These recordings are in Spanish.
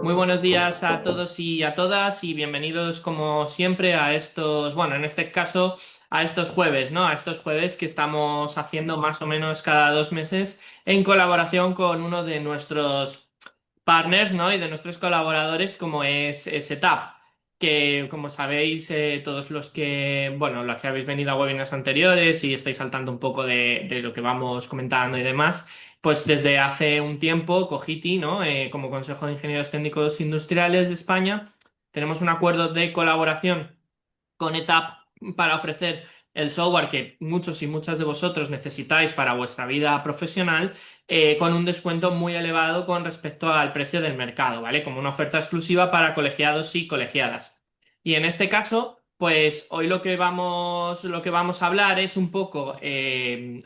Muy buenos días a todos y a todas y bienvenidos como siempre a estos, bueno, en este caso a estos jueves, ¿no? A estos jueves que estamos haciendo más o menos cada 2 meses en colaboración con uno de nuestros partners, ¿no? Y de nuestros colaboradores como es Setup, que como sabéis, todos los que, bueno, los que habéis venido a webinars anteriores y estáis saltando un poco de lo que vamos comentando y demás, pues desde hace un tiempo, Cogiti, ¿no? Como Consejo de Ingenieros Técnicos Industriales de España, tenemos un acuerdo de colaboración con ETAP para ofrecer el software que muchos y muchas de vosotros necesitáis para vuestra vida profesional, con un descuento muy elevado con respecto al precio del mercado, ¿vale? Como una oferta exclusiva para colegiados y colegiadas. Y en este caso, pues hoy lo que vamos a hablar es un poco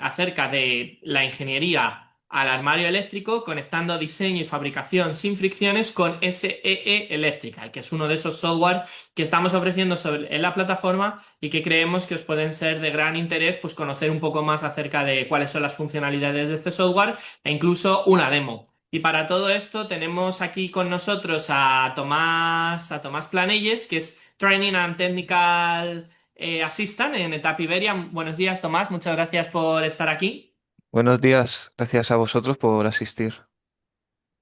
acerca de la ingeniería al armario eléctrico, conectando diseño y fabricación sin fricciones con SEE Electrical, que es uno de esos software que estamos ofreciendo en la plataforma y que creemos que os pueden ser de gran interés, pues conocer un poco más acerca de cuáles son las funcionalidades de este software e incluso una demo. Y para todo esto tenemos aquí con nosotros a Tomás Planelles, que es Training and Technical Assistant en ETAP Iberia. Buenos días, Tomás. Muchas gracias por estar aquí. Buenos días, gracias a vosotros por asistir.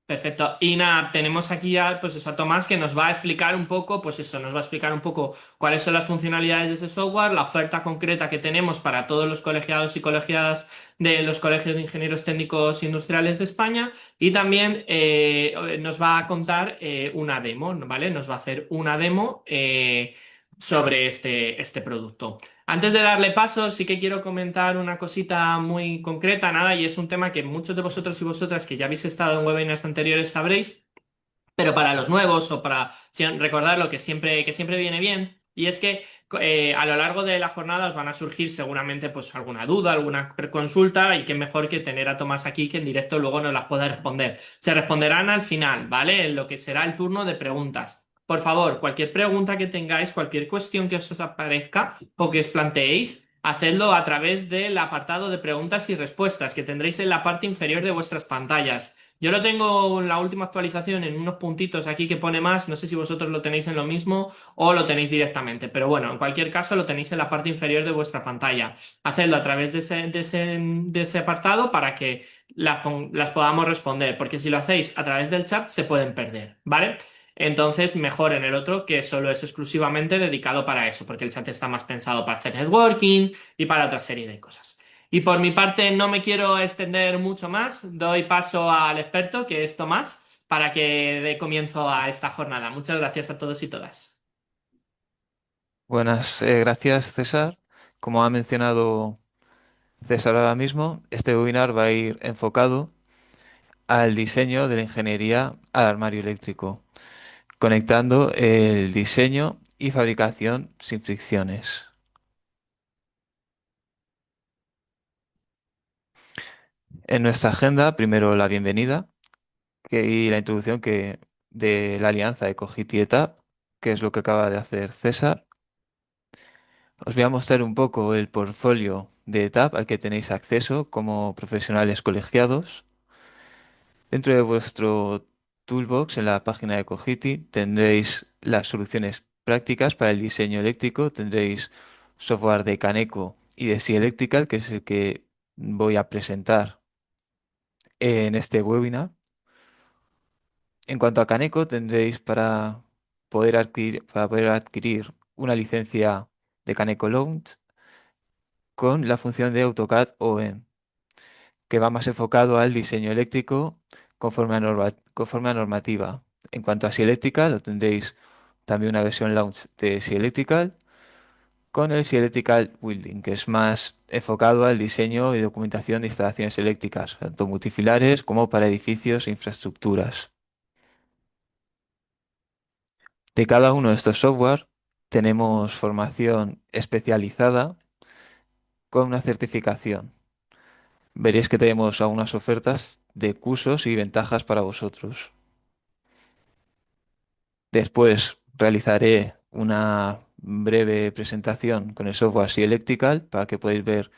Perfecto. Y nada, tenemos aquí ya, pues eso, a Tomás que nos va a explicar un poco, pues eso, nos va a explicar un poco cuáles son las funcionalidades de ese software, la oferta concreta que tenemos para todos los colegiados y colegiadas de los colegios de ingenieros técnicos industriales de España y también nos va a contar una demo, ¿vale? Nos va a hacer una demo sobre este producto. Antes de darle paso, sí que quiero comentar una cosita muy concreta, nada, y es un tema que muchos de vosotros y vosotras que ya habéis estado en webinars anteriores sabréis, pero para los nuevos o para recordar lo que siempre viene bien, y es que a lo largo de la jornada os van a surgir seguramente pues alguna duda, alguna consulta, y qué mejor que tener a Tomás aquí que en directo luego nos las pueda responder. Se responderán al final, ¿vale? En lo que será el turno de preguntas. Por favor, cualquier pregunta que tengáis, cualquier cuestión que os aparezca o que os planteéis, hacedlo a través del apartado de preguntas y respuestas que tendréis en la parte inferior de vuestras pantallas. Yo lo tengo en la última actualización en unos puntitos aquí que pone más, no sé si vosotros lo tenéis en lo mismo o lo tenéis directamente, pero bueno, en cualquier caso lo tenéis en la parte inferior de vuestra pantalla. Hacedlo a través de ese apartado para que las podamos responder, porque si lo hacéis a través del chat se pueden perder, ¿vale? Entonces, mejor en el otro que solo es exclusivamente dedicado para eso, porque el chat está más pensado para hacer networking y para otra serie de cosas. Y por mi parte no me quiero extender mucho más, doy paso al experto, que es Tomás, para que dé comienzo a esta jornada. Muchas gracias a todos y todas. Buenas, gracias César. Como ha mencionado César ahora mismo, este webinar va a ir enfocado al diseño de la ingeniería al armario eléctrico, conectando el diseño y fabricación sin fricciones. En nuestra agenda, primero la bienvenida y la introducción de la alianza Ecogiti ETAP, que es lo que acaba de hacer César. Os voy a mostrar un poco el portfolio de ETAP al que tenéis acceso como profesionales colegiados. Dentro de vuestro toolbox en la página de Cogiti tendréis las soluciones prácticas para el diseño eléctrico. Tendréis software de Caneco y de Sea Electrical, que es el que voy a presentar en este webinar. En cuanto a Caneco, tendréis para poder adquirir una licencia de Caneco Launch con la función de AutoCAD OEM, que va más enfocado al diseño eléctrico conforme a normativa. En cuanto a Sea Electrical, lo tendréis también una versión launch de Sea Electrical con el Sea Electrical Building, que es más enfocado al diseño y documentación de instalaciones eléctricas, tanto multifilares como para edificios e infraestructuras. De cada uno de estos software tenemos formación especializada con una certificación. Veréis que tenemos algunas ofertas de cursos y ventajas para vosotros. Después realizaré una breve presentación con el software Sea Electrical para que podáis ver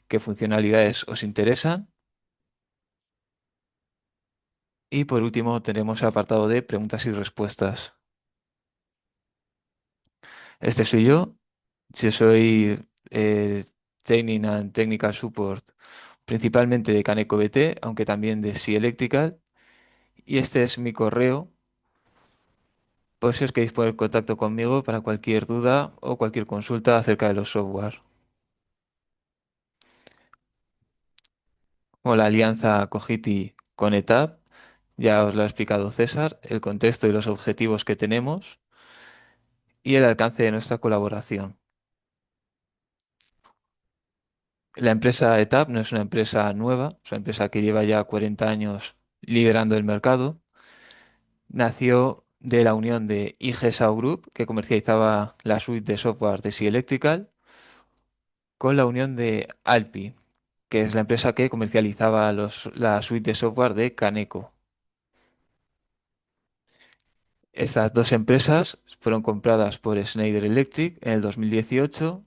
qué funcionalidades os interesan. Y por último tenemos el apartado de preguntas y respuestas. Este soy yo. Yo soy Training and Technical Support, principalmente de Caneco BT, aunque también de Sea Electrical. Y este es mi correo, por si os queréis poner en contacto conmigo para cualquier duda o cualquier consulta acerca de los software. O la alianza Cogiti con ETAP, ya os lo ha explicado César, el contexto y los objetivos que tenemos y el alcance de nuestra colaboración. La empresa ETAP no es una empresa nueva, es una empresa que lleva ya 40 años liderando el mercado. Nació de la unión de IGESAO Group, que comercializaba la suite de software de Sea Electrical, con la unión de Alpi, que es la empresa que comercializaba la suite de software de Caneco. Estas dos empresas fueron compradas por Schneider Electric en el 2018.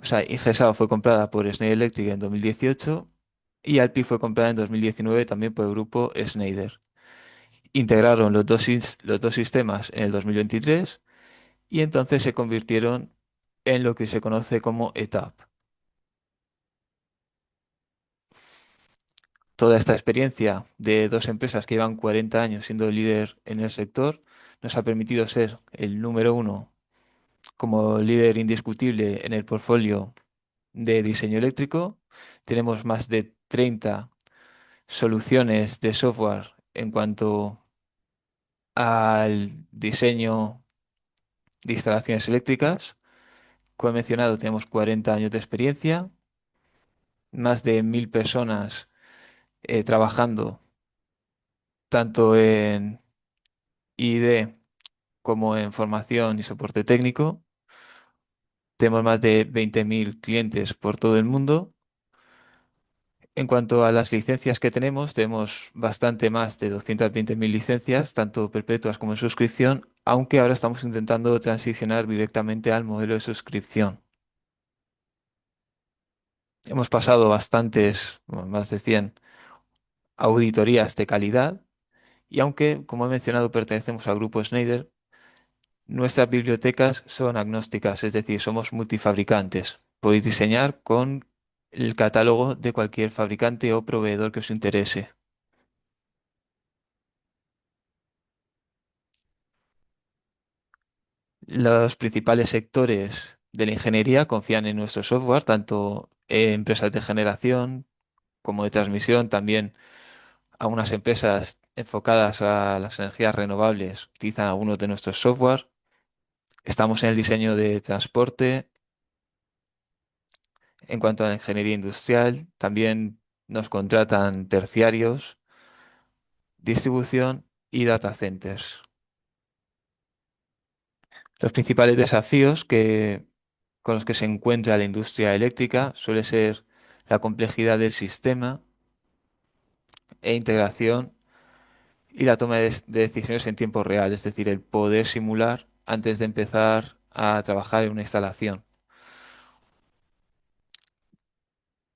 O sea, IGESAO fue comprada por Schneider Electric en 2018 y Alpi fue comprada en 2019 también por el grupo Schneider. Integraron los dos sistemas en el 2023 y entonces se convirtieron en lo que se conoce como ETAP. Toda esta experiencia de dos empresas que llevan 40 años siendo líder en el sector nos ha permitido ser el número uno como líder indiscutible en el portfolio de diseño eléctrico. Tenemos más de 30 soluciones de software en cuanto al diseño de instalaciones eléctricas. Como he mencionado, tenemos 40 años de experiencia, más de 1000 personas trabajando tanto en ID como en formación y soporte técnico. Tenemos más de 20.000 clientes por todo el mundo. En cuanto a las licencias que tenemos bastante más de 220.000 licencias, tanto perpetuas como en suscripción, aunque ahora estamos intentando transicionar directamente al modelo de suscripción. Hemos pasado bastantes, bueno, más de 100 auditorías de calidad y aunque, como he mencionado, pertenecemos al grupo Schneider, nuestras bibliotecas son agnósticas, es decir, somos multifabricantes. Podéis diseñar con el catálogo de cualquier fabricante o proveedor que os interese. Los principales sectores de la ingeniería confían en nuestro software, tanto empresas de generación como de transmisión, también algunas empresas enfocadas a las energías renovables utilizan algunos de nuestros software. Estamos en el diseño de transporte. En cuanto a la ingeniería industrial, también nos contratan terciarios, distribución y data centers. Los principales desafíos con los que se encuentra la industria eléctrica suele ser la complejidad del sistema e integración y la toma de decisiones en tiempo real, es decir, el poder simular antes de empezar a trabajar en una instalación.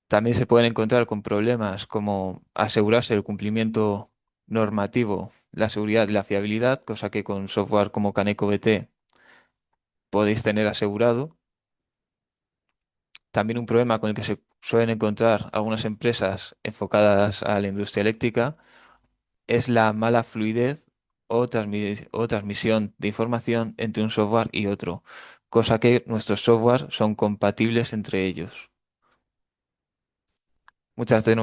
También se pueden encontrar con problemas como asegurarse el cumplimiento normativo, la seguridad y la fiabilidad, cosa que con software como Caneco BT podéis tener asegurado. También un problema con el que se suelen encontrar algunas empresas enfocadas a la industria eléctrica es la mala fluidez o transmisión de información entre un software y otro, cosa que nuestros software son compatibles entre ellos. Muchas de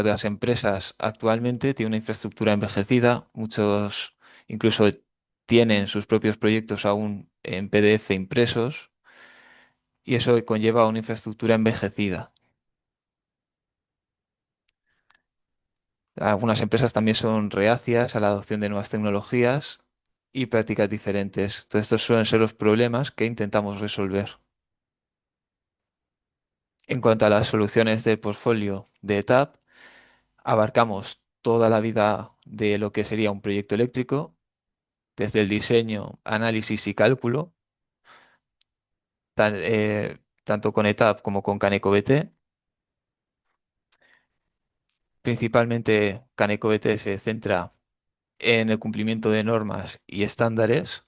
las empresas actualmente tienen una infraestructura envejecida, muchos incluso tienen sus propios proyectos aún en PDF impresos y eso conlleva a una infraestructura envejecida. Algunas empresas también son reacias a la adopción de nuevas tecnologías y prácticas diferentes. Entonces, estos suelen ser los problemas que intentamos resolver. En cuanto a las soluciones del portfolio de ETAP, abarcamos toda la vida de lo que sería un proyecto eléctrico, desde el diseño, análisis y cálculo, tanto con ETAP como con Caneco BT. Principalmente, Kaneko BT se centra en el cumplimiento de normas y estándares.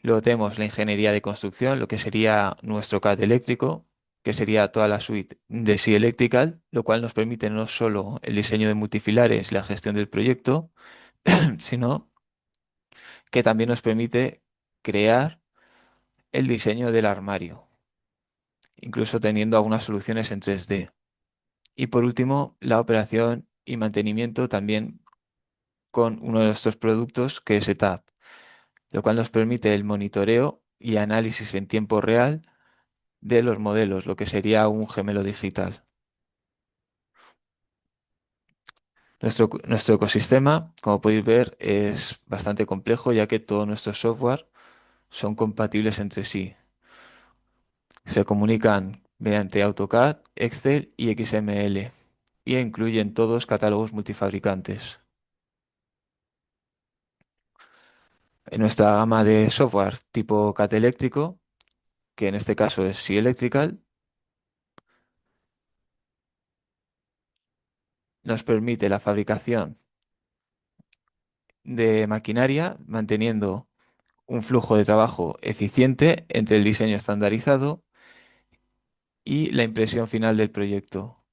Luego tenemos la ingeniería de construcción, lo que sería nuestro CAD eléctrico, que sería toda la suite de SI Electrical, lo cual nos permite no solo el diseño de multifilares y la gestión del proyecto, sino que también nos permite crear el diseño del armario, incluso teniendo algunas soluciones en 3D. Y por último, la operación y mantenimiento también con uno de nuestros productos que es ETAP, lo cual nos permite el monitoreo y análisis en tiempo real de los modelos, lo que sería un gemelo digital. Nuestro ecosistema, como podéis ver, es bastante complejo ya que todos nuestros software son compatibles entre sí. Se comunican mediante AutoCAD, Excel y XML y incluyen todos catálogos multifabricantes. En nuestra gama de software tipo CAD eléctrico, que en este caso es SI Electrical, nos permite la fabricación de maquinaria manteniendo un flujo de trabajo eficiente entre el diseño estandarizado y la impresión final del proyecto.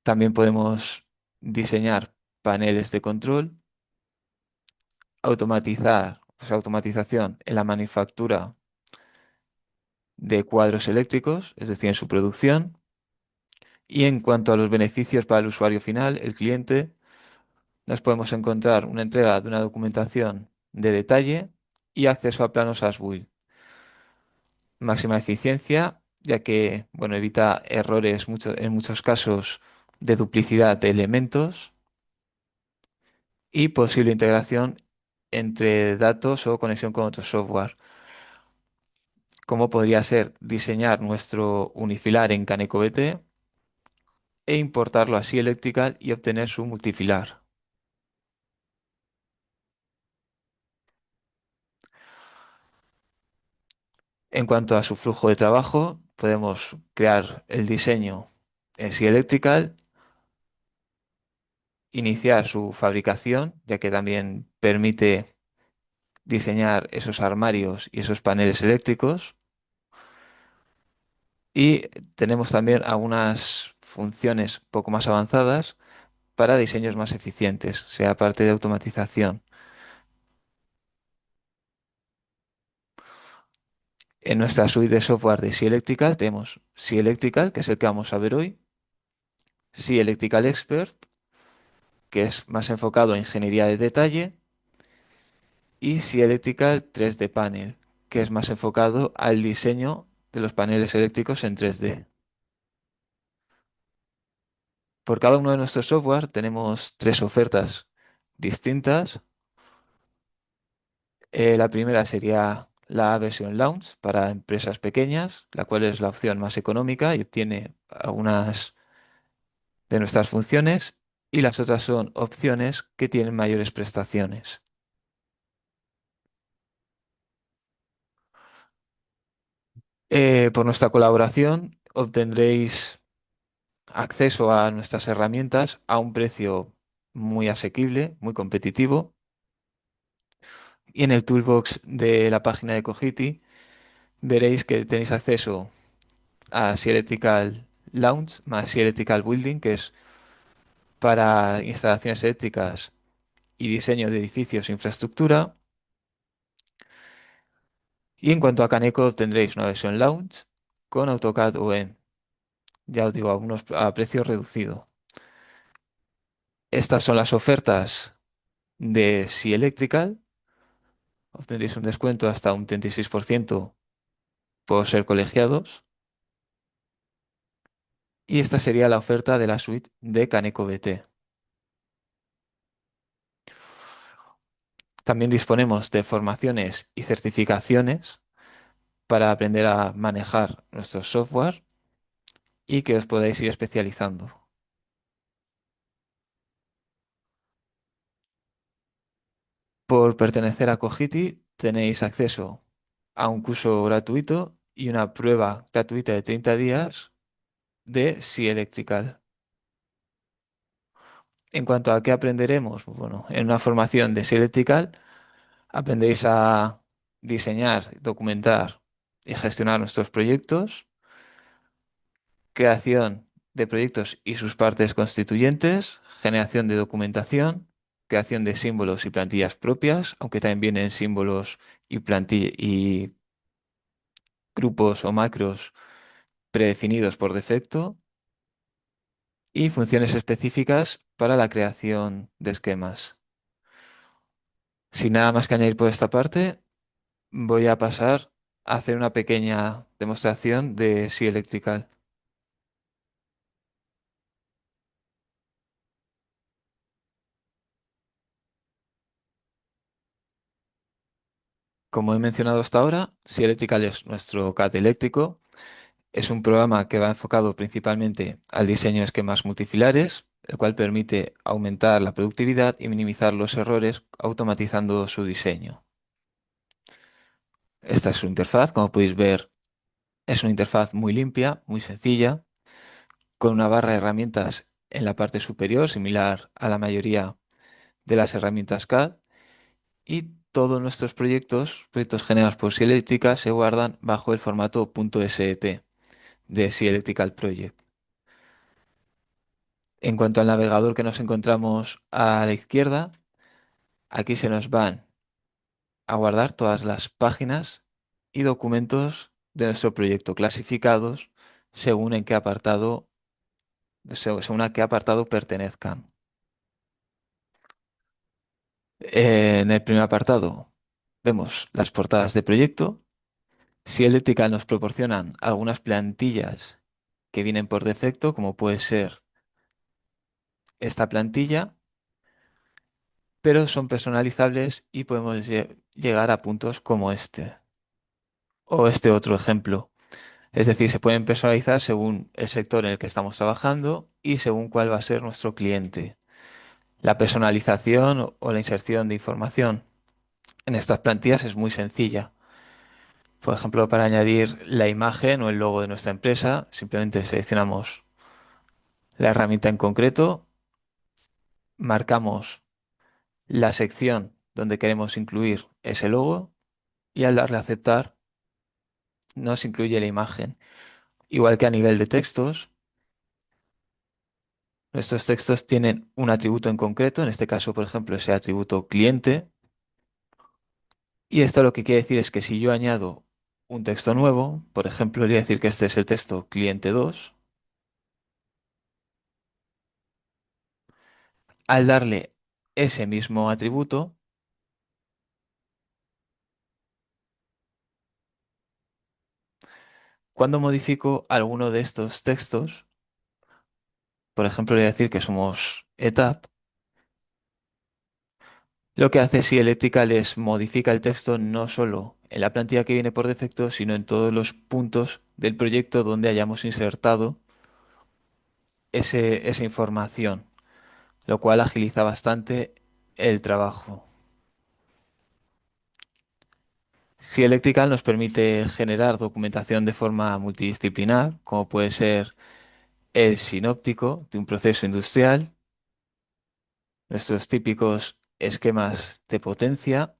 También podemos diseñar paneles de control, automatizar, o sea, automatización en la manufactura de cuadros eléctricos, es decir, en su producción. Y en cuanto a los beneficios para el usuario final, el cliente, nos podemos encontrar una entrega de una documentación de detalle y acceso a planos as built. Máxima eficiencia, ya que, bueno, evita errores en muchos casos de duplicidad de elementos y posible integración entre datos o conexión con otro software, como podría ser diseñar nuestro unifilar en Kaneko BT e importarlo a SI Electrical y obtener su multifilar. En cuanto a su flujo de trabajo, podemos crear el diseño en SI Electrical, iniciar su fabricación, ya que también permite diseñar esos armarios y esos paneles eléctricos. Y tenemos también algunas funciones poco más avanzadas para diseños más eficientes, sea parte de automatización. En nuestra suite de software de SI Electrical tenemos SI Electrical, que es el que vamos a ver hoy, SI Electrical Expert, que es más enfocado en ingeniería de detalle, y SI Electrical 3D Panel, que es más enfocado al diseño de los paneles eléctricos en 3D. Por cada uno de nuestros software tenemos tres ofertas distintas. La primera sería la versión Launch para empresas pequeñas, la cual es la opción más económica y obtiene algunas de nuestras funciones, y las otras son opciones que tienen mayores prestaciones. Por nuestra colaboración obtendréis acceso a nuestras herramientas a un precio muy asequible, muy competitivo. Y en el toolbox de la página de Cogiti veréis que tenéis acceso a Electrical Launch más Electrical Building, que es para instalaciones eléctricas y diseño de edificios e infraestructura. Y en cuanto a Caneco, tendréis una versión Launch con AutoCAD OEM. Ya os digo, a precio reducido. Estas son las ofertas de Si Electrical. Obtendréis un descuento hasta un 36% por ser colegiados. Y esta sería la oferta de la suite de Caneco BT. También disponemos de formaciones y certificaciones para aprender a manejar nuestro software y que os podáis ir especializando. Por pertenecer a Cogiti tenéis acceso a un curso gratuito y una prueba gratuita de 30 días de Si Electrical. En cuanto a qué aprenderemos, pues bueno, en una formación de Electrical aprendéis a diseñar, documentar y gestionar nuestros proyectos, creación de proyectos y sus partes constituyentes, generación de documentación, creación de símbolos y plantillas propias, aunque también vienen símbolos y grupos o macros predefinidos por defecto, y funciones específicas para la creación de esquemas. Sin nada más que añadir por esta parte, voy a pasar a hacer una pequeña demostración de Si Electrical. Como he mencionado hasta ahora, Si Electrical es nuestro CAD eléctrico. Es un programa que va enfocado principalmente al diseño de esquemas multifilares, el cual permite aumentar la productividad y minimizar los errores automatizando su diseño. Esta es su interfaz, como podéis ver, es una interfaz muy limpia, muy sencilla, con una barra de herramientas en la parte superior, similar a la mayoría de las herramientas CAD, y todos nuestros proyectos generados por Electrica, se guardan bajo el formato .sep de Electrical Project. En cuanto al navegador que nos encontramos a la izquierda, aquí se nos van a guardar todas las páginas y documentos de nuestro proyecto clasificados según en qué apartado, según a qué apartado pertenezcan. En el primer apartado vemos las portadas de proyecto. Si Electrical nos proporcionan algunas plantillas que vienen por defecto, como puede ser esta plantilla, pero son personalizables y podemos llegar a puntos como este o este otro ejemplo. Es decir, se pueden personalizar según el sector en el que estamos trabajando y según cuál va a ser nuestro cliente. La personalización o la inserción de información en estas plantillas es muy sencilla. Por ejemplo, para añadir la imagen o el logo de nuestra empresa, simplemente seleccionamos la herramienta en concreto, marcamos la sección donde queremos incluir ese logo y al darle a aceptar nos incluye la imagen. Igual que a nivel de textos, nuestros textos tienen un atributo en concreto, en este caso, por ejemplo, ese atributo cliente, y esto lo que quiere decir es que si yo añado un texto nuevo, por ejemplo, le voy a decir que este es el texto cliente 2, al darle ese mismo atributo, cuando modifico alguno de estos textos, por ejemplo, le voy a decir que somos etap, lo que hace si Electrical es modifica el texto no solo en la plantilla que viene por defecto, sino en todos los puntos del proyecto donde hayamos insertado esa información, lo cual agiliza bastante el trabajo. Si Electrical nos permite generar documentación de forma multidisciplinar, como puede ser el sinóptico de un proceso industrial, nuestros típicos esquemas de potencia,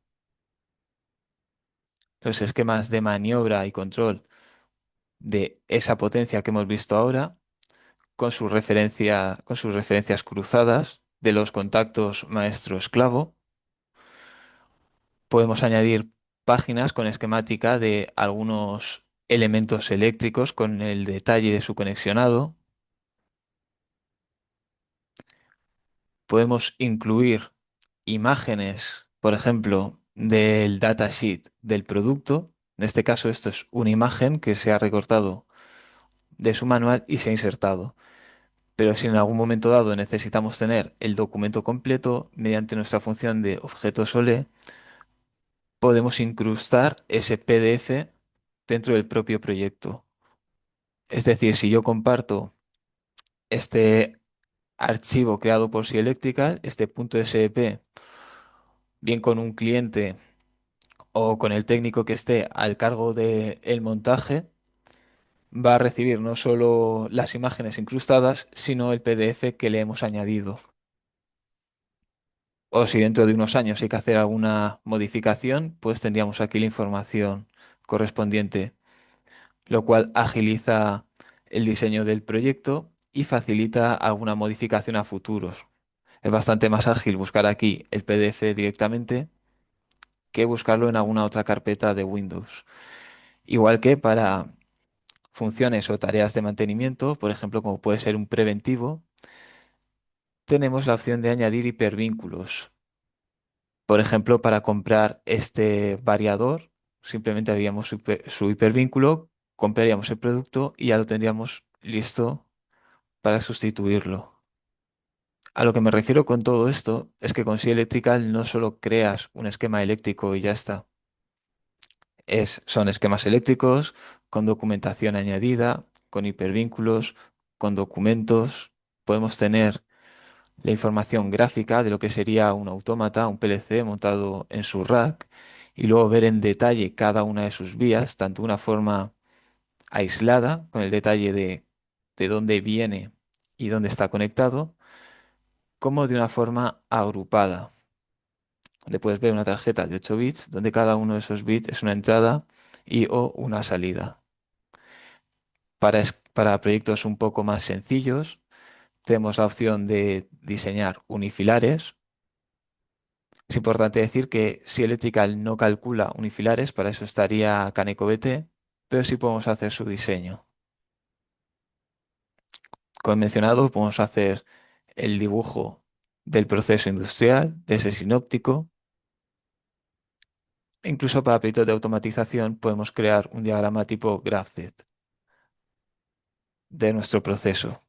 los esquemas de maniobra y control de esa potencia que hemos visto ahora, con sus referencias cruzadas de los contactos maestro-esclavo. Podemos añadir páginas con esquemática de algunos elementos eléctricos con el detalle de su conexionado. Podemos incluir imágenes, por ejemplo, del datasheet del producto. En este caso, esto es una imagen que se ha recortado de su manual y se ha insertado. Pero si en algún momento dado necesitamos tener el documento completo, mediante nuestra función de objeto Sole, podemos incrustar ese PDF dentro del propio proyecto. Es decir, si yo comparto este archivo creado por Si Electrical, este .sep, bien con un cliente o con el técnico que esté al cargo del montaje, va a recibir no solo las imágenes incrustadas, sino el PDF que le hemos añadido. O si dentro de unos años hay que hacer alguna modificación, pues tendríamos aquí la información correspondiente, lo cual agiliza el diseño del proyecto y facilita alguna modificación a futuros. Es bastante más ágil buscar aquí el PDF directamente que buscarlo en alguna otra carpeta de Windows. Igual que para funciones o tareas de mantenimiento, por ejemplo, como puede ser un preventivo, tenemos la opción de añadir hipervínculos. Por ejemplo, para comprar este variador, simplemente haríamos su hipervínculo, compraríamos el producto y ya lo tendríamos listo para sustituirlo. A lo que me refiero con todo esto es que con Sea Electrical no solo creas un esquema eléctrico y ya está. Son esquemas eléctricos con documentación añadida, con hipervínculos, con documentos. Podemos tener la información gráfica de lo que sería un autómata, un PLC montado en su rack, y luego ver en detalle cada una de sus vías, tanto de una forma aislada, con el detalle de dónde viene y dónde está conectado, como de una forma agrupada. Le puedes ver una tarjeta de 8 bits, donde cada uno de esos bits es una entrada y o una salida. Para proyectos un poco más sencillos, tenemos la opción de diseñar unifilares. Es importante decir que si Electrical no calcula unifilares, para eso estaría CanecoBT, pero sí podemos hacer su diseño. Como he mencionado, podemos hacer el dibujo del proceso industrial, de ese sinóptico. E incluso para proyectos de automatización podemos crear un diagrama tipo GraphZ de nuestro proceso.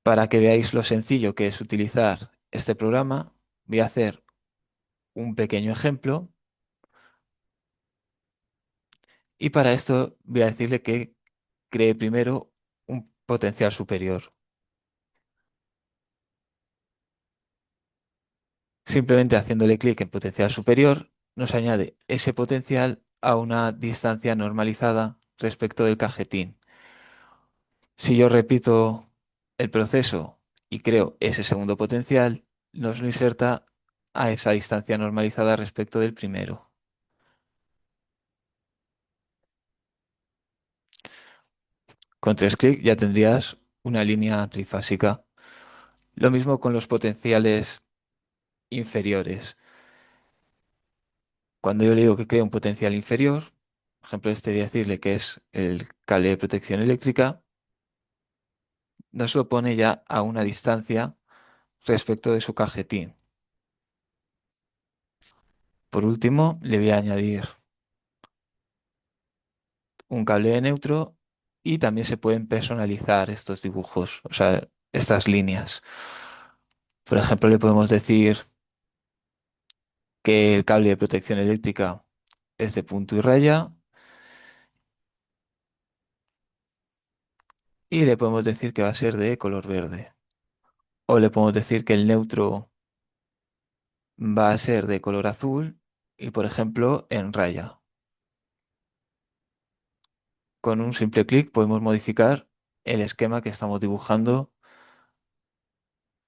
Para que veáis lo sencillo que es utilizar este programa, voy a hacer un pequeño ejemplo y para esto voy a decirle que cree primero un potencial superior. Simplemente haciéndole clic en potencial superior nos añade ese potencial a una distancia normalizada respecto del cajetín. Si yo repito el proceso y creo ese segundo potencial, nos lo inserta a esa distancia normalizada respecto del primero. Con tres clics ya tendrías una línea trifásica. Lo mismo con los potenciales inferiores. Cuando yo le digo que crea un potencial inferior, por ejemplo, este voy a decirle que es el cable de protección eléctrica, nos lo pone ya a una distancia respecto de su cajetín. Por último, le voy a añadir un cable de neutro y también se pueden personalizar estos dibujos, o sea, estas líneas. Por ejemplo, le podemos decir que el cable de protección eléctrica es de punto y raya y le podemos decir que va a ser de color verde. O le podemos decir que el neutro va a ser de color azul y, por ejemplo, en raya. Con un simple clic podemos modificar el esquema que estamos dibujando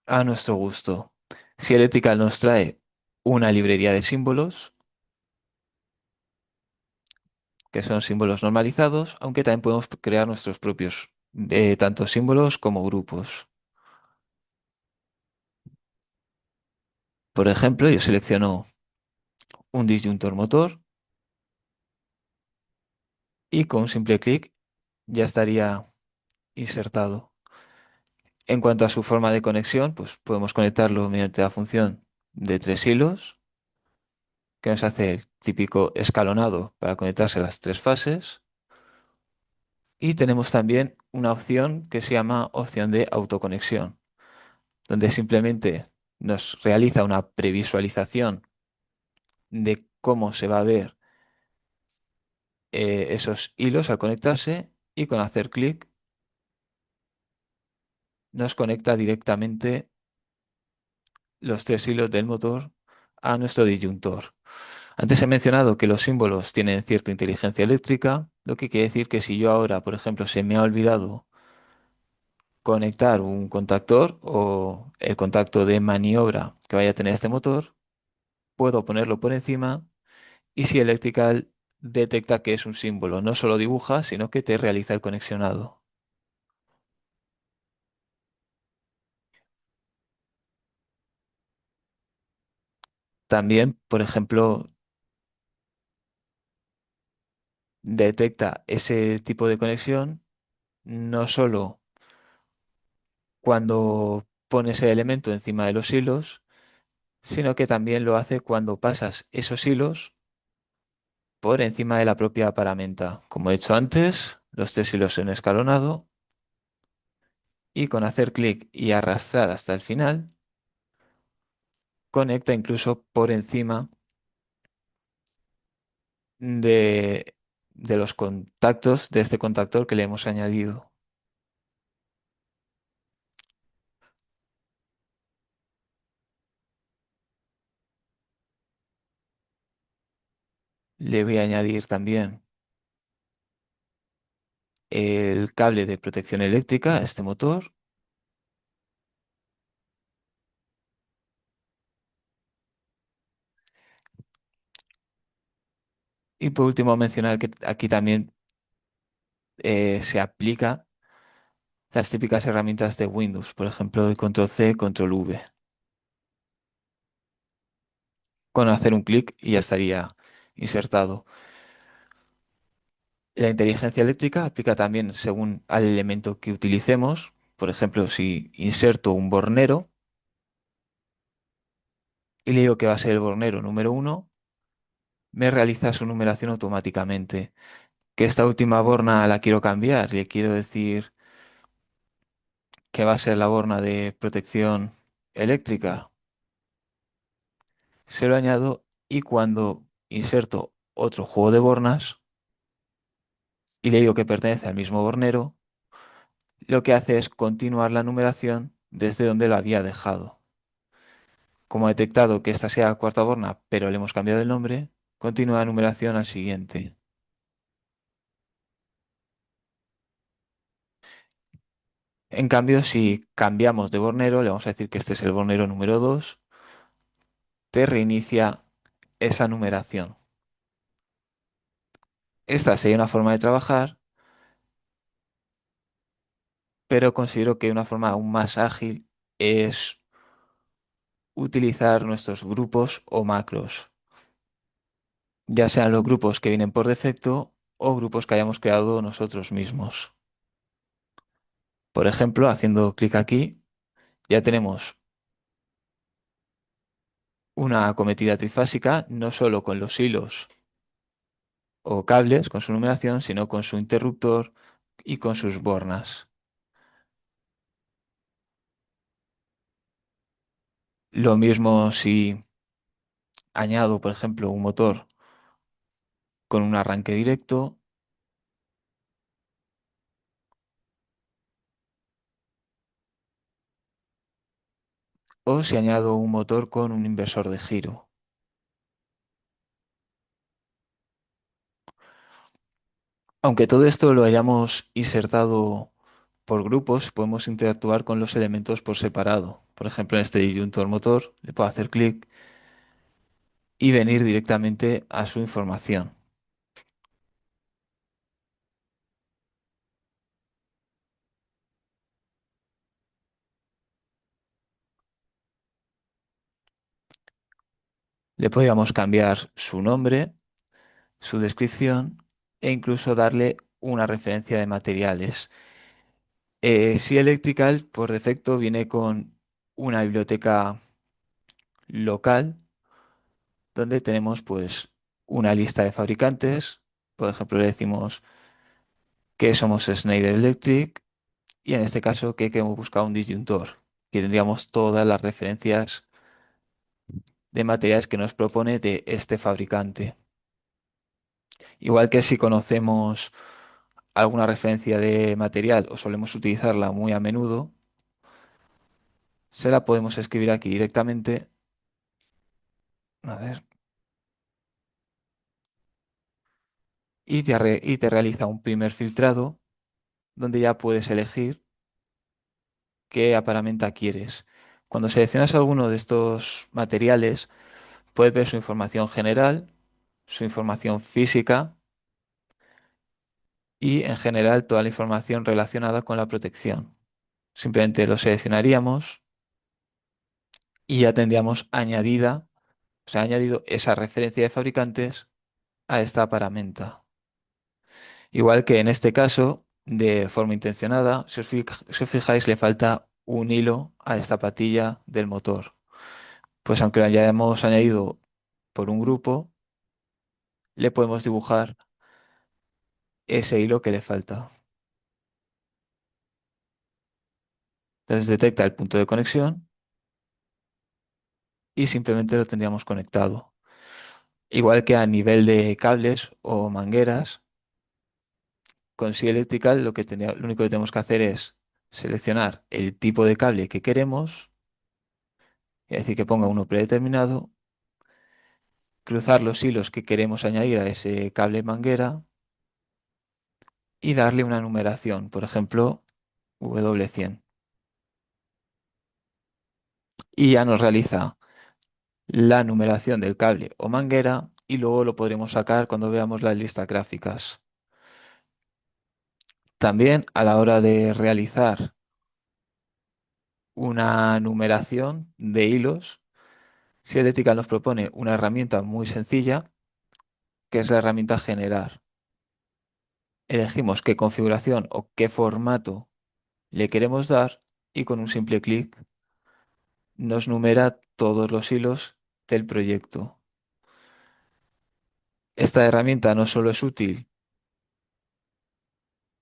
a nuestro gusto. Si Electrical nos trae una librería de símbolos, que son símbolos normalizados, aunque también podemos crear nuestros propios, tanto símbolos como grupos. Por ejemplo, yo selecciono un disyuntor motor y con un simple clic ya estaría insertado. En cuanto a su forma de conexión, pues podemos conectarlo mediante la función de tres hilos, que nos hace el típico escalonado para conectarse a las tres fases. Y tenemos también una opción que se llama opción de autoconexión, donde simplemente nos realiza una previsualización de cómo se va a ver esos hilos al conectarse y con hacer clic nos conecta directamente los tres hilos del motor a nuestro disyuntor. Antes he mencionado que los símbolos tienen cierta inteligencia eléctrica, lo que quiere decir que si yo ahora, por ejemplo, se me ha olvidado conectar un contactor o el contacto de maniobra que vaya a tener este motor, puedo ponerlo por encima y si Electrical detecta que es un símbolo, no solo dibuja, sino que te realiza el conexionado. También, por ejemplo, detecta ese tipo de conexión no solo cuando pones el elemento encima de los hilos, sino que también lo hace cuando pasas esos hilos por encima de la propia paramenta. Como he hecho antes, los tres hilos en escalonado y con hacer clic y arrastrar hasta el final, conecta incluso por encima de, de los contactos de este contactor que le hemos añadido. Le voy a añadir también el cable de protección eléctrica a este motor. Y por último mencionar que aquí también se aplica las típicas herramientas de Windows, por ejemplo, el control C, control V. Con hacer un clic y ya estaría insertado. La inteligencia eléctrica aplica también según al elemento que utilicemos. Por ejemplo, si inserto un bornero y le digo que va a ser el bornero número uno, me realiza su numeración automáticamente. Que esta última borna la quiero cambiar, le quiero decir que va a ser la borna de protección eléctrica. Se lo añado y cuando inserto otro juego de bornas y le digo que pertenece al mismo bornero, lo que hace es continuar la numeración desde donde lo había dejado. Como ha detectado que esta sea cuarta borna, pero le hemos cambiado el nombre, continúa la numeración al siguiente. En cambio, si cambiamos de bornero, le vamos a decir que este es el bornero número 2, te reinicia esa numeración. Esta sería una forma de trabajar, pero considero que una forma aún más ágil es utilizar nuestros grupos o macros, ya sean los grupos que vienen por defecto o grupos que hayamos creado nosotros mismos. Por ejemplo, haciendo clic aquí, ya tenemos una acometida trifásica, no solo con los hilos o cables, con su numeración, sino con su interruptor y con sus bornas. Lo mismo si añado, por ejemplo, un motor con un arranque directo o si añado un motor con un inversor de giro. Aunque todo esto lo hayamos insertado por grupos, podemos interactuar con los elementos por separado. Por ejemplo, en este disyuntor motor le puedo hacer clic y venir directamente a su información. Le podríamos cambiar su nombre, su descripción e incluso darle una referencia de materiales. Si Electrical por defecto viene con una biblioteca local donde tenemos pues una lista de fabricantes. Por ejemplo, le decimos que somos Schneider Electric y en este caso que queremos buscar un disyuntor, que tendríamos todas las referencias de materiales que nos propone de este fabricante. Igual que si conocemos alguna referencia de material o solemos utilizarla muy a menudo, se la podemos escribir aquí directamente. A ver, y te realiza un primer filtrado donde ya puedes elegir qué aparamenta quieres. Cuando seleccionas alguno de estos materiales, puedes ver su información general, su información física y en general toda la información relacionada con la protección. Simplemente lo seleccionaríamos y ya tendríamos añadida, o sea, añadido esa referencia de fabricantes a esta paramenta. Igual que en este caso, de forma intencionada, si os fijáis, le falta un hilo a esta patilla del motor. Pues aunque lo hayamos añadido por un grupo, le podemos dibujar ese hilo que le falta. Entonces detecta el punto de conexión y simplemente lo tendríamos conectado. Igual que a nivel de cables o mangueras, con Sea Electrical lo único que tenemos que hacer es seleccionar el tipo de cable que queremos, es decir, que ponga uno predeterminado, cruzar los hilos que queremos añadir a ese cable manguera y darle una numeración, por ejemplo, W100. Y ya nos realiza la numeración del cable o manguera y luego lo podremos sacar cuando veamos las listas gráficas. También a la hora de realizar una numeración de hilos, Selectrical nos propone una herramienta muy sencilla, que es la herramienta generar. Elegimos qué configuración o qué formato le queremos dar y con un simple clic nos numera todos los hilos del proyecto. Esta herramienta no solo es útil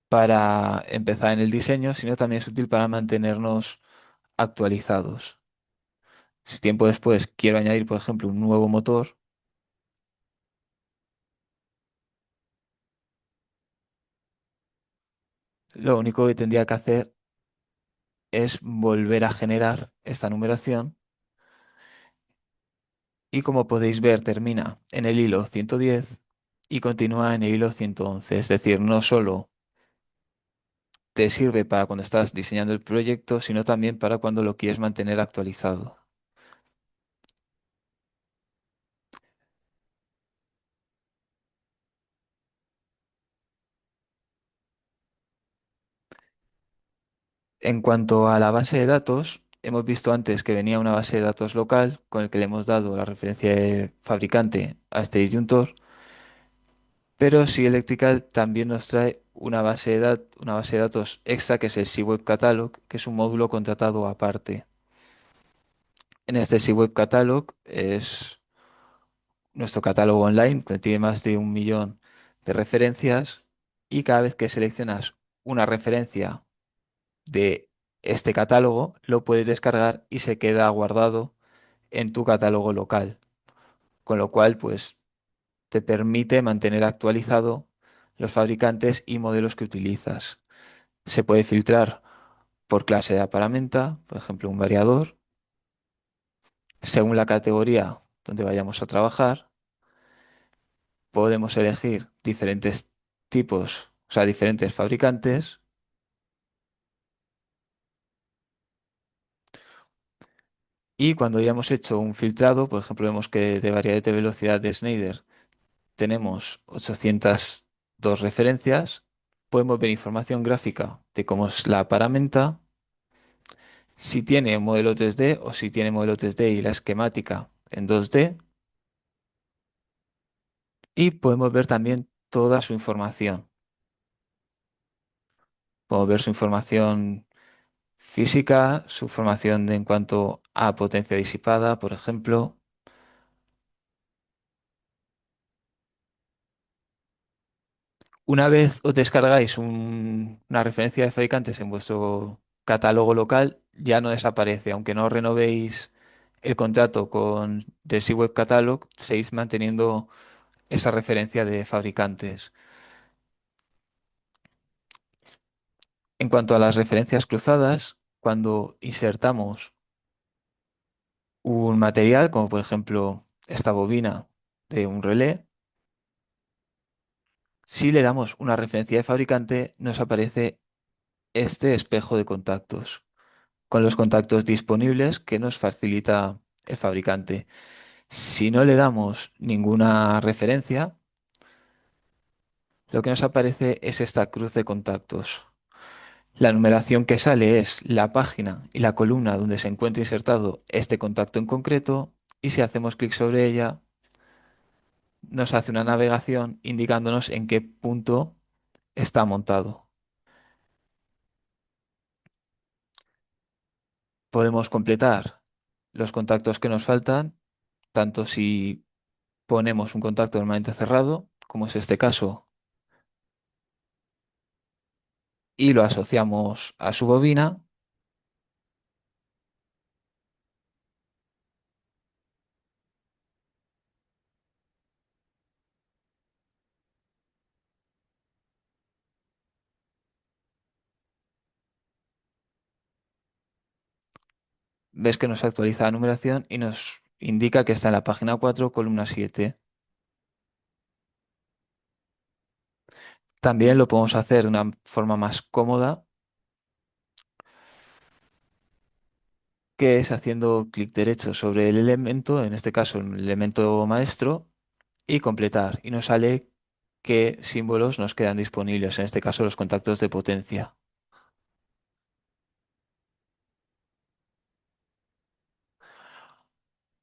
para empezar en el diseño, sino también es útil para mantenernos actualizados. Si tiempo después quiero añadir, por ejemplo, un nuevo motor, lo único que tendría que hacer es volver a generar esta numeración y como podéis ver termina en el hilo 110 y continúa en el hilo 111. Es decir, no solo te sirve para cuando estás diseñando el proyecto, sino también para cuando lo quieres mantener actualizado. En cuanto a la base de datos, hemos visto antes que venía una base de datos local con el que le hemos dado la referencia de fabricante a este disyuntor, pero Sea Electrical también nos trae una base de datos extra que es el SeaWeb Catalog, que es un módulo contratado aparte. En este SeaWeb Catalog es nuestro catálogo online, que tiene más de 1 millón de referencias, y cada vez que seleccionas una referencia de este catálogo, lo puedes descargar y se queda guardado en tu catálogo local, con lo cual, pues, te permite mantener actualizado los fabricantes y modelos que utilizas. Se puede filtrar por clase de aparamenta, por ejemplo, un variador, según la categoría donde vayamos a trabajar. Podemos elegir diferentes tipos, o sea, diferentes fabricantes. Y cuando ya hemos hecho un filtrado, por ejemplo, vemos que de variedad de velocidad de Schneider tenemos 802 referencias, podemos ver información gráfica de cómo es la paramenta, si tiene un modelo 3D o si tiene modelo 3D y la esquemática en 2D, y podemos ver también toda su información. Podemos ver su información física, su información en cuanto a potencia disipada, por ejemplo. Una vez os descargáis una referencia de fabricantes en vuestro catálogo local, ya no desaparece. Aunque no renovéis el contrato con The Web Catalog, seguís manteniendo esa referencia de fabricantes. En cuanto a las referencias cruzadas, cuando insertamos un material, como por ejemplo esta bobina de un relé, si le damos una referencia de fabricante, nos aparece este espejo de contactos, con los contactos disponibles que nos facilita el fabricante. Si no le damos ninguna referencia, lo que nos aparece es esta cruz de contactos. La numeración que sale es la página y la columna donde se encuentra insertado este contacto en concreto, y si hacemos clic sobre ella, nos hace una navegación indicándonos en qué punto está montado. Podemos completar los contactos que nos faltan, tanto si ponemos un contacto normalmente cerrado, como es este caso, y lo asociamos a su bobina. Ves que nos actualiza la numeración y nos indica que está en la página 4, columna 7. También lo podemos hacer de una forma más cómoda, que es haciendo clic derecho sobre el elemento, en este caso el elemento maestro, y completar. Y nos sale qué símbolos nos quedan disponibles, en este caso los contactos de potencia.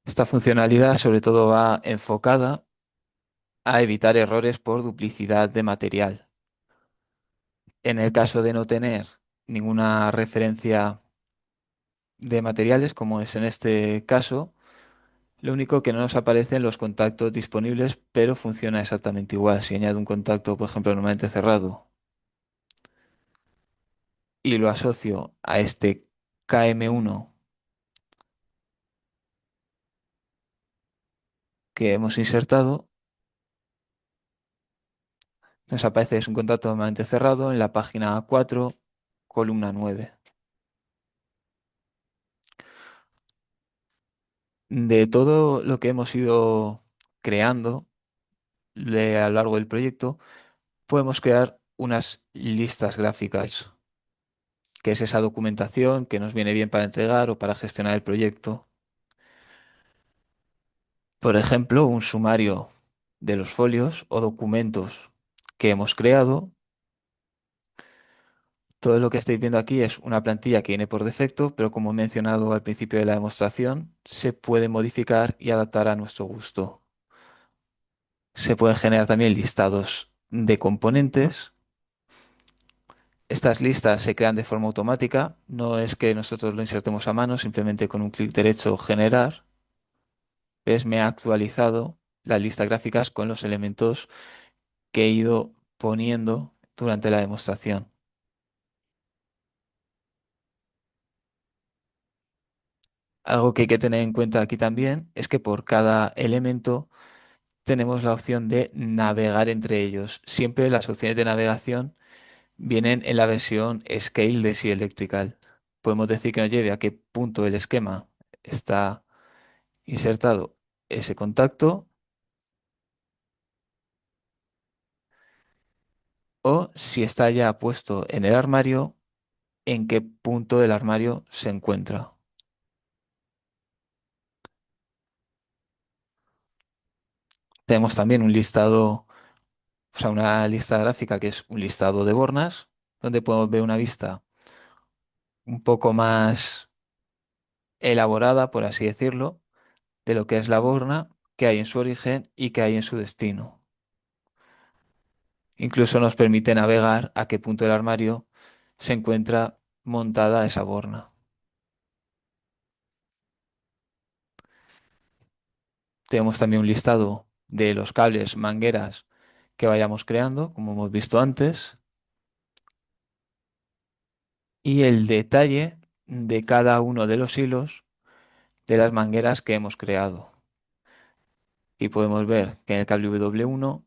Esta funcionalidad sobre todo va enfocada a evitar errores por duplicidad de material. En el caso de no tener ninguna referencia de materiales, como es en este caso, lo único que no nos aparecen los contactos disponibles, pero funciona exactamente igual. Si añado un contacto, por ejemplo, normalmente cerrado, y lo asocio a este KM1 que hemos insertado, nos aparece es un contacto normalmente cerrado en la página 4, columna 9. De todo lo que hemos ido creando a lo largo del proyecto, podemos crear unas listas gráficas, que es esa documentación que nos viene bien para entregar o para gestionar el proyecto. Por ejemplo, un sumario de los folios o documentos que hemos creado. Todo lo que estáis viendo aquí es una plantilla que viene por defecto, pero como he mencionado al principio de la demostración, se puede modificar y adaptar a nuestro gusto. Se pueden generar también listados de componentes. Estas listas se crean de forma automática, no es que nosotros lo insertemos a mano, simplemente con un clic derecho generar. ¿Ves? Me ha actualizado las listas gráficas con los elementos que he ido poniendo durante la demostración. Algo que hay que tener en cuenta aquí también es que por cada elemento tenemos la opción de navegar entre ellos. Siempre las opciones de navegación vienen en la versión Scale de SI Electrical. Podemos decir que nos lleve a qué punto del esquema está insertado ese contacto, o si está ya puesto en el armario, en qué punto del armario se encuentra. Tenemos también un listado, o sea, una lista gráfica que es un listado de bornas, donde podemos ver una vista un poco más elaborada, por así decirlo, de lo que es la borna, que hay en su origen y que hay en su destino. Incluso nos permite navegar a qué punto del armario se encuentra montada esa borna. Tenemos también un listado de los cables, mangueras que vayamos creando, como hemos visto antes, y el detalle de cada uno de los hilos de las mangueras que hemos creado. Y podemos ver que en el cable W1,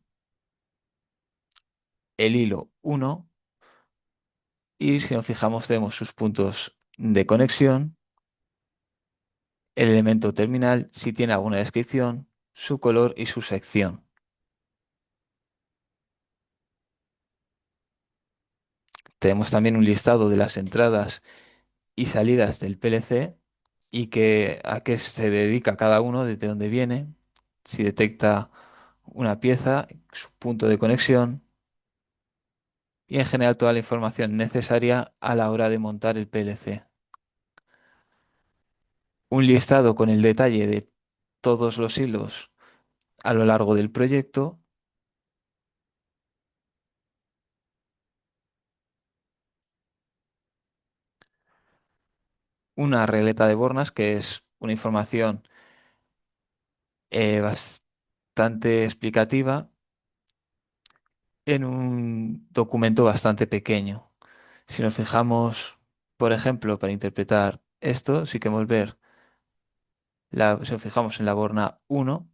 el hilo 1, y si nos fijamos tenemos sus puntos de conexión, el elemento terminal, si tiene alguna descripción, su color y su sección. Tenemos también un listado de las entradas y salidas del PLC y a qué se dedica cada uno, desde dónde viene, si detecta una pieza, su punto de conexión y en general toda la información necesaria a la hora de montar el PLC. Un listado con el detalle de todos los hilos a lo largo del proyecto, una regleta de Bornas, que es una información bastante explicativa en un documento bastante pequeño. Si nos fijamos, por ejemplo, para interpretar esto, si queremos ver, si nos fijamos en la borna 1,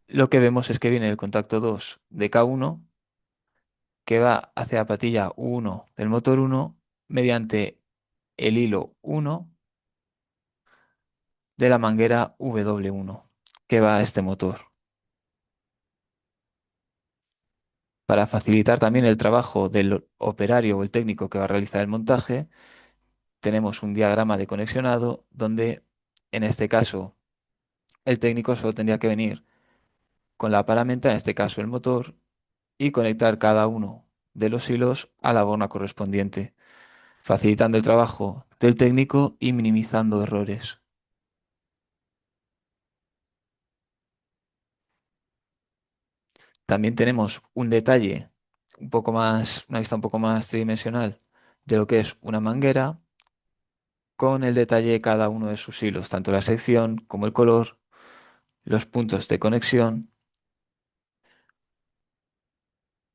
lo que vemos es que viene el contacto 2 de K1 que va hacia la patilla 1 del motor 1 mediante el hilo 1 de la manguera W1 que va a este motor. Para facilitar también el trabajo del operario o el técnico que va a realizar el montaje, tenemos un diagrama de conexionado donde, en este caso, el técnico solo tendría que venir con la paramenta, en este caso el motor, y conectar cada uno de los hilos a la borna correspondiente, facilitando el trabajo del técnico y minimizando errores. También tenemos un detalle un poco más, una vista un poco más tridimensional de lo que es una manguera con el detalle de cada uno de sus hilos, tanto la sección como el color, los puntos de conexión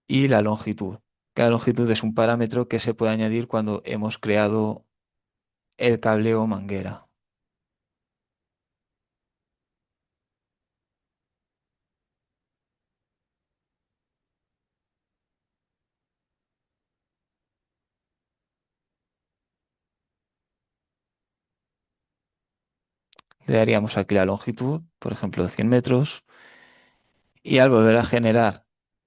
y la longitud. Que la longitud es un parámetro que se puede añadir cuando hemos creado el cable o manguera. Le daríamos aquí la longitud, por ejemplo, 100 metros, y al volver a generar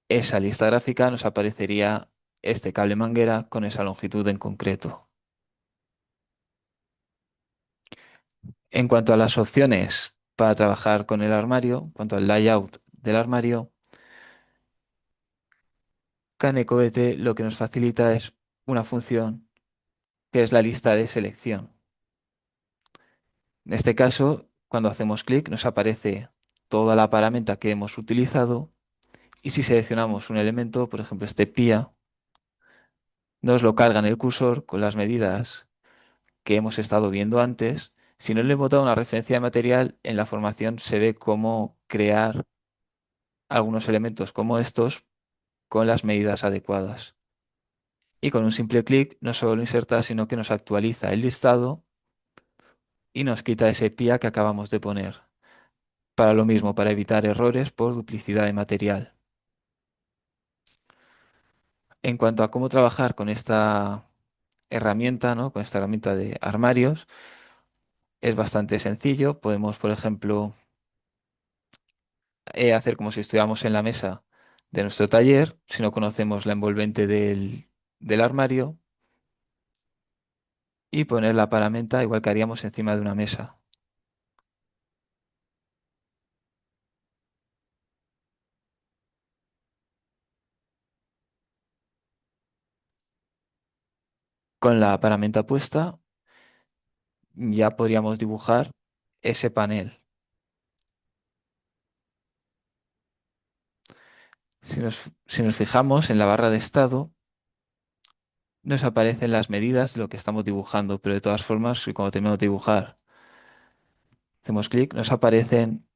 esa lista gráfica nos aparecería este cable manguera con esa longitud en concreto. En cuanto a las opciones para trabajar con el armario, en cuanto al layout del armario, CanecoBT lo que nos facilita es una función que es la lista de selección. En este caso, cuando hacemos clic, nos aparece toda la paramenta que hemos utilizado y si seleccionamos un elemento, por ejemplo este PIA, nos lo carga en el cursor con las medidas que hemos estado viendo antes. Si no le hemos dado una referencia de material, en la formación se ve cómo crear algunos elementos como estos con las medidas adecuadas. Y con un simple clic no solo lo inserta, sino que nos actualiza el listado y nos quita ese PIA que acabamos de poner. Para lo mismo, para evitar errores por duplicidad de material. En cuanto a cómo trabajar con esta herramienta, ¿no? Con esta herramienta de armarios, es bastante sencillo. Podemos, por ejemplo, hacer como si estuviéramos en la mesa de nuestro taller, si no conocemos la envolvente del armario, y poner la paramenta igual que haríamos encima de una mesa. Con la paramenta puesta, ya podríamos dibujar ese panel. Si nos fijamos en la barra de estado, nos aparecen las medidas de lo que estamos dibujando, pero de todas formas, si cuando terminamos de dibujar, hacemos clic, nos aparecen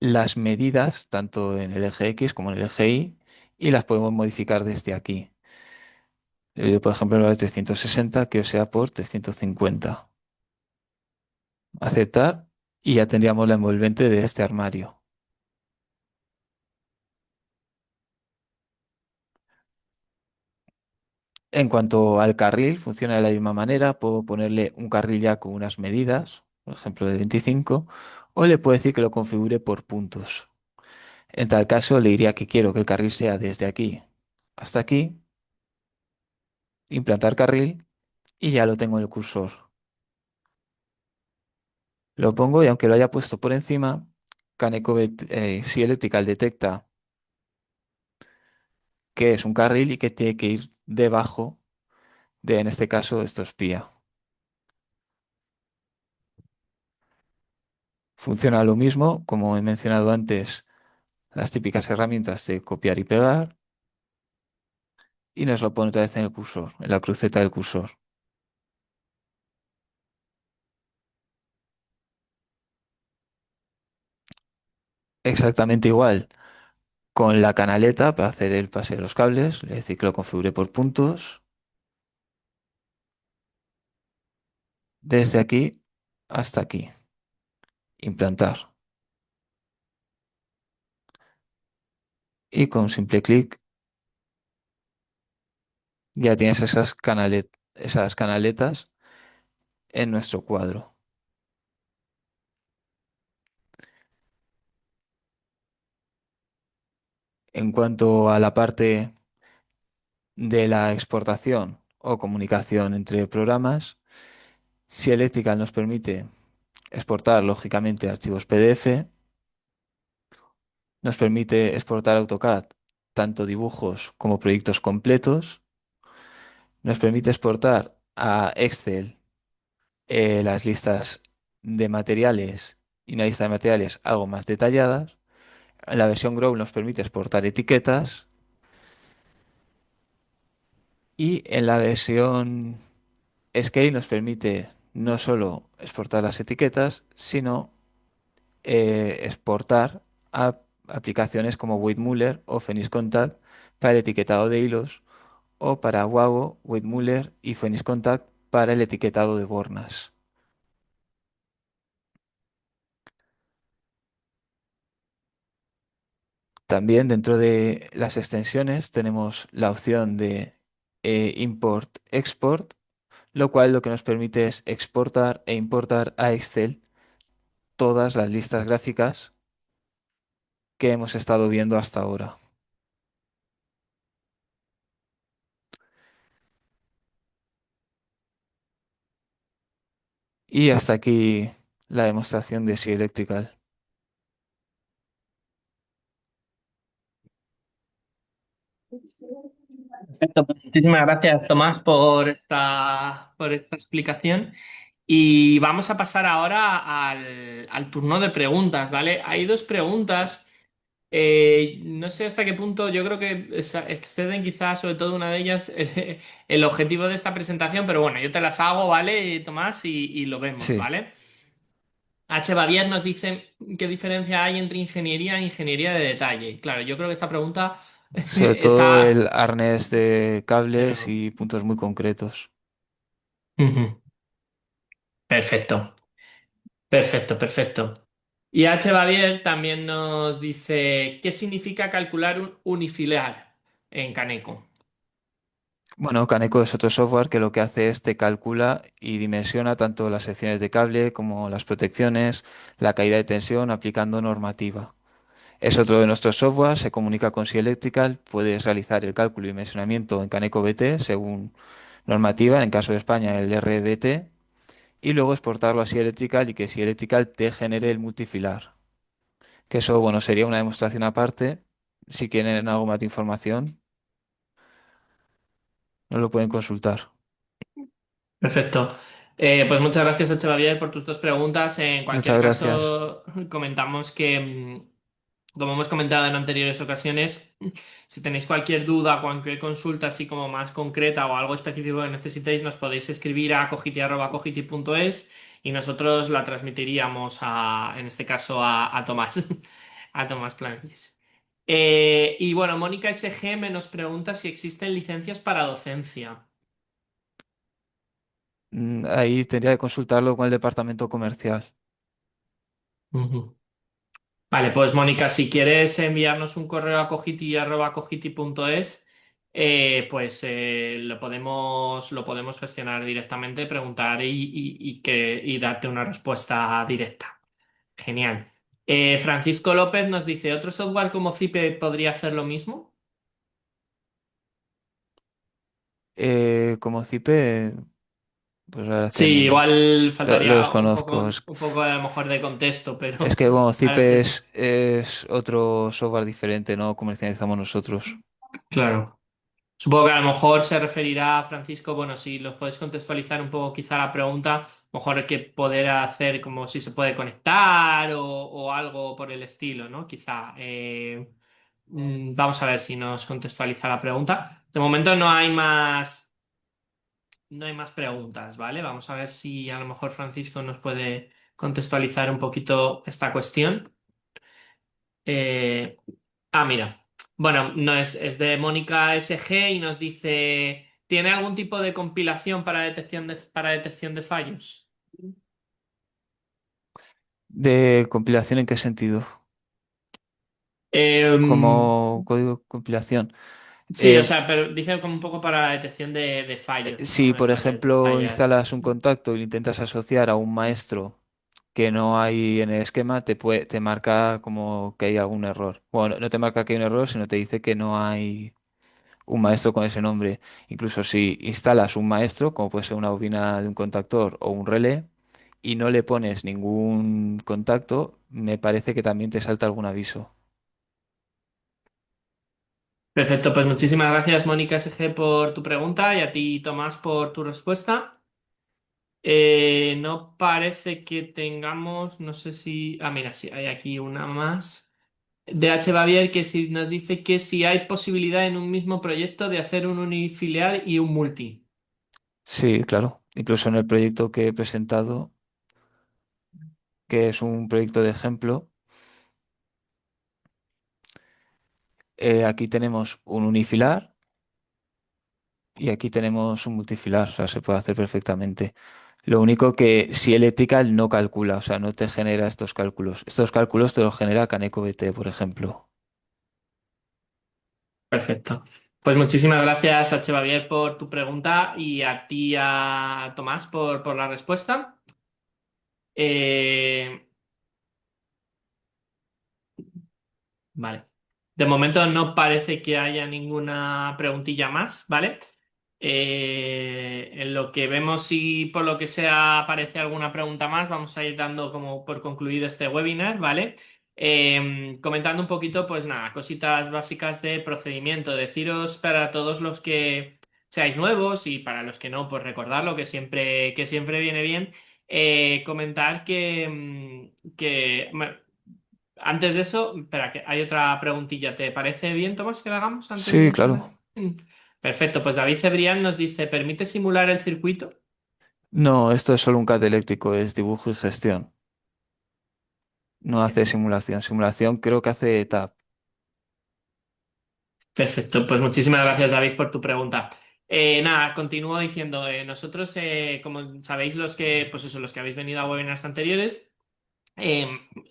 las medidas, tanto en el eje X como en el eje Y, y las podemos modificar desde aquí. Yo, por ejemplo, el valor 360, que o sea por 350. Aceptar y ya tendríamos la envolvente de este armario. En cuanto al carril, funciona de la misma manera. Puedo ponerle un carril ya con unas medidas, por ejemplo de 25, o le puedo decir que lo configure por puntos. En tal caso, le diría que quiero que el carril sea desde aquí hasta aquí implantar carril y ya lo tengo en el cursor. Lo pongo y aunque lo haya puesto por encima, si Electrical detecta que es un carril y que tiene que ir debajo de, en este caso, esto espía. Funciona lo mismo, como he mencionado antes, las típicas herramientas de copiar y pegar, y nos lo pone otra vez en el cursor, en la cruceta del cursor. Exactamente igual con la canaleta para hacer el pase de los cables, es decir, que lo configure por puntos, desde aquí hasta aquí, implantar. Y con un simple clic ya tienes esas canaletas en nuestro cuadro. En cuanto a la parte de la exportación o comunicación entre programas, si Electrical nos permite exportar lógicamente archivos PDF, nos permite exportar AutoCAD tanto dibujos como proyectos completos, nos permite exportar a Excel las listas de materiales y una lista de materiales algo más detalladas. En la versión Grow nos permite exportar etiquetas y en la versión Scale nos permite no solo exportar las etiquetas, sino exportar a aplicaciones como Weightmuller o Phoenix Contact para el etiquetado de hilos o para Wago, Weightmuller y Phoenix Contact para el etiquetado de bornas. También dentro de las extensiones tenemos la opción de Import-Export, lo cual lo que nos permite es exportar e importar a Excel todas las listas gráficas que hemos estado viendo hasta ahora. Y hasta aquí la demostración de Sea Electrical. Perfecto, pues muchísimas gracias, Tomás, por esta explicación. Y vamos a pasar ahora al turno de preguntas, ¿vale? Hay dos preguntas. No sé hasta qué punto, yo creo que exceden quizás, sobre todo una de ellas, el objetivo de esta presentación, pero bueno, yo te las hago, ¿vale, Tomás? Y lo vemos, Sí, ¿vale? H. Bavier nos dice qué diferencia hay entre ingeniería e ingeniería de detalle. Claro, yo creo que esta pregunta sobre todo está... el arnés de cables Claro. y puntos muy concretos. Ujú. Perfecto, perfecto, perfecto. Y H. Bavier también nos dice qué significa calcular un unifilar en Caneco. Bueno, Caneco es otro software que lo que hace es te calcula y dimensiona tanto las secciones de cable como las protecciones, la caída de tensión aplicando normativa. Es otro de nuestros softwares, se comunica con Sea Electrical, puedes realizar el cálculo y dimensionamiento en Caneco BT según normativa, en el caso de España el RBT, y luego exportarlo a Sea Electrical y que Sea Electrical te genere el multifilar. Que eso, bueno, sería una demostración aparte. Si quieren algo más de información, nos lo pueden consultar. Perfecto. Pues muchas gracias, Echevarría, por tus dos preguntas. En cualquier Muchas gracias. caso, comentamos que, como hemos comentado en anteriores ocasiones, si tenéis cualquier duda, cualquier consulta así como más concreta o algo específico que necesitéis, nos podéis escribir a cogiti@cogiti.es y nosotros la transmitiríamos en este caso, a Tomás, a Tomás Planelles. Y bueno, Mónica SG nos pregunta si existen licencias para docencia. Ahí tendría que consultarlo con el departamento comercial. Ujú. Vale, pues Mónica, si quieres enviarnos un correo a cogiti@cogiti.es, pues lo podemos gestionar directamente, preguntar y darte una respuesta directa. Genial. Francisco López nos dice, ¿otro software como Zipe podría hacer lo mismo? Como Cipe, pues la verdad es que Sí, igual lo faltaría desconozco. un poco a lo mejor de contexto, Es pero que como ahora Cipe sí. es otro software diferente, no comercializamos nosotros. Claro. Supongo que a lo mejor se referirá a Francisco, bueno, si los puedes contextualizar un poco quizá la pregunta, a lo mejor que poder hacer como si se puede conectar o algo por el estilo, ¿no? Quizá. Vamos a ver si nos contextualiza la pregunta. De momento no hay más preguntas, ¿vale? Vamos a ver si a lo mejor Francisco nos puede contextualizar un poquito esta cuestión. Eh, mira. Bueno, no es de Mónica SG y nos dice, ¿tiene algún tipo de compilación para detección de fallos? ¿De compilación en qué sentido? Em, Como código de compilación. sí, o Eh, sea, pero dice como un poco para la detección de fallos, si, ¿no? De por fallos, de ejemplo, fallas. instalas un contacto y lo intentas asociar a un maestro que no hay en el esquema, te marca como que hay algún error. Bueno, no te marca que hay un error, sino te dice que no hay un maestro con ese nombre. Incluso si instalas un maestro, como puede ser una bobina de un contactor o un relé, y no le pones ningún contacto, me parece que también te salta algún aviso. Perfecto, pues muchísimas gracias, Mónica SG, por tu pregunta y a ti, Tomás, por tu respuesta. No parece que tengamos, no sé si... mira, sí, hay aquí una más. De H. Bavier que si nos dice que si hay posibilidad en un mismo proyecto de hacer un unifilial y un multi. Sí, claro. Incluso en el proyecto que he presentado, que es un proyecto de ejemplo, aquí tenemos un unifilar y aquí tenemos un multifilar, o sea, se puede hacer perfectamente. Lo único que si el ethical no calcula, o sea, no te genera estos cálculos. Estos cálculos te los genera Kaneko BT, por ejemplo. Perfecto. Pues muchísimas gracias, H. Bavier, por tu pregunta y a ti, a Tomás, por la respuesta. Eh, Vale. De momento no parece que haya ninguna preguntilla más, ¿vale? En lo que vemos si por lo que sea aparece alguna pregunta más, vamos a ir dando como por concluido este webinar, ¿vale? Comentando un poquito, pues nada, cositas básicas de procedimiento. Deciros para todos los que seáis nuevos y para los que no, pues recordarlo que siempre viene bien. Comentar bueno, antes de eso, espera, que hay otra preguntilla. ¿Te parece bien, Tomás, que la hagamos antes Sí, de claro. poner? Perfecto, pues David Cebrián nos dice, ¿permite simular el circuito? No, esto es solo un CAD eléctrico, es dibujo y gestión. No hace Perfecto. simulación. Simulación creo que hace TAP. Perfecto, pues muchísimas gracias, David, por tu pregunta. Nada, continúo diciendo, nosotros, como sabéis pues eso, los que habéis venido a webinars anteriores, eh,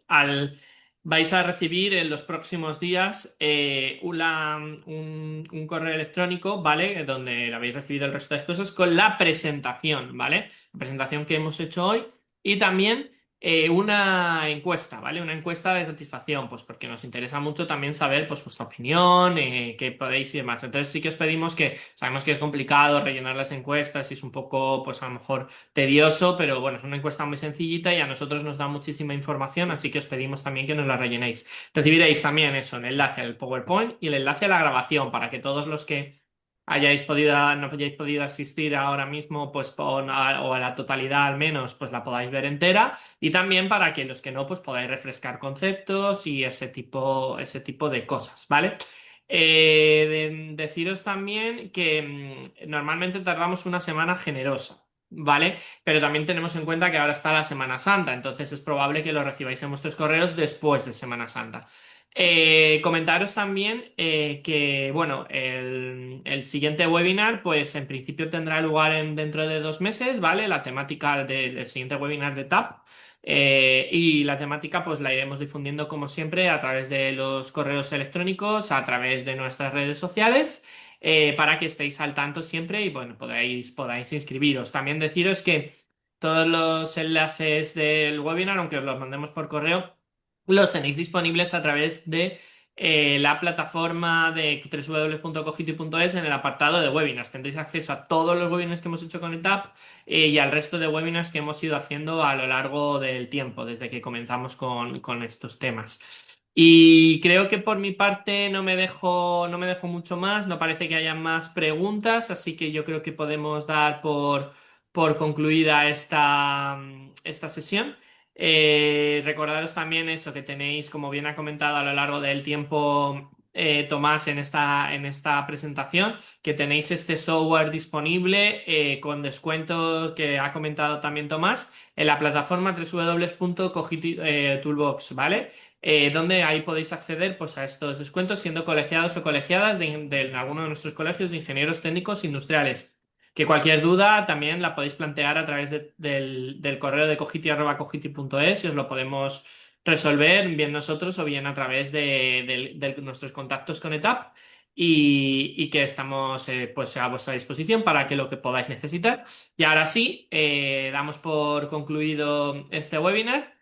al, vais a recibir en los próximos días un correo electrónico, ¿vale? Donde habéis recibido el resto de cosas con la presentación, ¿vale? La presentación que hemos hecho hoy y también una encuesta, ¿vale? Una encuesta de satisfacción, pues porque nos interesa mucho también saber, pues, vuestra opinión, qué podéis y demás. Entonces sí que os pedimos que, sabemos que es complicado rellenar las encuestas y es un poco, pues a lo mejor tedioso, pero bueno, es una encuesta muy sencillita y a nosotros nos da muchísima información, así que os pedimos también que nos la rellenéis. Recibiréis también eso, el enlace al PowerPoint y el enlace a la grabación para que todos los que no hayáis podido asistir ahora mismo, pues o a la totalidad al menos, pues la podáis ver entera y también para que los que no, pues podáis refrescar conceptos y ese tipo de cosas, ¿vale? Deciros también que normalmente tardamos una semana generosa, ¿vale? Pero también tenemos en cuenta que ahora está la Semana Santa, entonces es probable que lo recibáis en vuestros correos después de Semana Santa. Comentaros también que, bueno, el siguiente webinar, pues en principio tendrá lugar dentro de 2 meses, ¿vale? La temática del siguiente webinar de TAP. Y la temática, pues la iremos difundiendo como siempre a través de los correos electrónicos, a través de nuestras redes sociales, para que estéis al tanto siempre y, bueno, podáis inscribiros. También deciros que todos los enlaces del webinar, aunque os los mandemos por correo, los tenéis disponibles a través de la plataforma de www.cogiti.es en el apartado de webinars. Tendréis acceso a todos los webinars que hemos hecho con ETAP y al resto de webinars que hemos ido haciendo a lo largo del tiempo, desde que comenzamos con estos temas. Y creo que por mi parte no me dejo mucho más, no parece que haya más preguntas, así que yo creo que podemos dar por concluida esta sesión. Recordaros también eso, que tenéis, como bien ha comentado a lo largo del tiempo Tomás en esta presentación, que tenéis este software disponible con descuento que ha comentado también Tomás en la plataforma www.cogitoolbox, ¿vale? Donde ahí podéis acceder pues, a estos descuentos siendo colegiados o colegiadas de alguno de nuestros colegios de ingenieros técnicos industriales. Que cualquier duda también la podéis plantear a través del correo de cogiti@cogiti.es y os lo podemos resolver bien nosotros o bien a través de nuestros contactos con ETAP y que estamos pues a vuestra disposición para que lo que podáis necesitar. Y ahora sí, damos por concluido este webinar.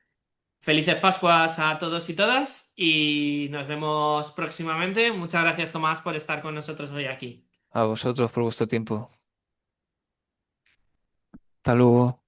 Felices Pascuas a todos y todas y nos vemos próximamente. Muchas gracias, Tomás, por estar con nosotros hoy aquí. A vosotros por vuestro tiempo. Hasta luego.